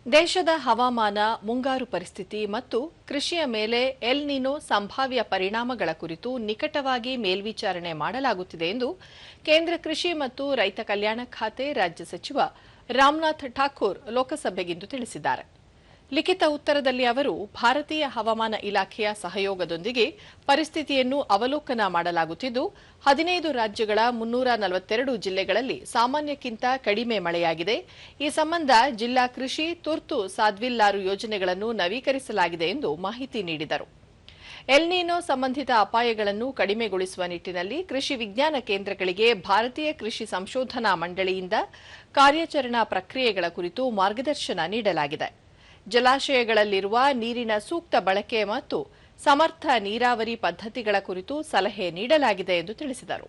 ದೇಶದ ಹವಾಮಾನ, ಮುಂಗಾರು ಪರಿಸ್ಥಿತಿ ಮತ್ತು ಕೃಷಿಯ ಮೇಲೆ ಎಲ್ ನಿನೋ ಸಂಭಾವ್ಯ ಪರಿಣಾಮಗಳ ಕುರಿತು ನಿಕಟವಾಗಿ ಮೇಲ್ವಿಚಾರಣೆ ಮಾಡಲಾಗುತ್ತಿದೆ ಎಂದು ಕೇಂದ್ರ ಕೃಷಿ ಮತ್ತು ರೈತ ಕಲ್ಯಾಣ ಖಾತೆ ರಾಜ್ಯ ಸಚಿವ ರಾಮನಾಥ್ ಠಾಕೂರ್ ಲೋಕಸಭೆಗಿಂದು ತಿಳಿಸಿದ್ದಾರೆ. ಲಿಖಿತ ಉತ್ತರದಲ್ಲಿ ಅವರು ಭಾರತೀಯ ಹವಾಮಾನ ಇಲಾಖೆಯ ಸಹಯೋಗದೊಂದಿಗೆ ಪರಿಸ್ಥಿತಿಯನ್ನು ಅವಲೋಕನ ಮಾಡಲಾಗುತ್ತಿದ್ದು 15 ರಾಜ್ಯಗಳ 342 ಜಿಲ್ಲೆಗಳಲ್ಲಿ ಸಾಮಾನ್ಯಕ್ಕಿಂತ ಕಡಿಮೆ ಮಳೆಯಾಗಿದೆ. ಈ ಸಂಬಂಧ ಜಿಲ್ಲಾ ಕೃಷಿ ತುರ್ತು ಸಾಧ್ವಿಲ್ಲಾರು ಯೋಜನೆಗಳನ್ನು ನವೀಕರಿಸಲಾಗಿದೆ ಎಂದು ಮಾಹಿತಿ ನೀಡಿದರು. ಎಲ್ ನಿನೋ ಸಂಬಂಧಿತ ಅಪಾಯಗಳನ್ನು ಕಡಿಮೆಗೊಳಿಸುವ ನಿಟ್ಟಿನಲ್ಲಿ ಕೃಷಿ ವಿಜ್ಞಾನ ಕೇಂದ್ರಗಳಿಗೆ ಭಾರತೀಯ ಕೃಷಿ ಸಂಶೋಧನಾ ಮಂಡಳಿಯಿಂದ ಕಾರ್ಯಾಚರಣಾ ಪ್ರಕ್ರಿಯೆಗಳ ಕುರಿತು ಮಾರ್ಗದರ್ಶನ ನೀಡಲಾಗಿದೆ. ಜಲಾಶಯಗಳಲ್ಲಿರುವ ನೀರಿನ ಸೂಕ್ತ ಬಳಕೆ ಮತ್ತು ಸಮರ್ಥ ನೀರಾವರಿ ಪದ್ಧತಿಗಳ ಕುರಿತು ಸಲಹೆ ನೀಡಲಾಗಿದೆ ಎಂದು ತಿಳಿಸಿದರು.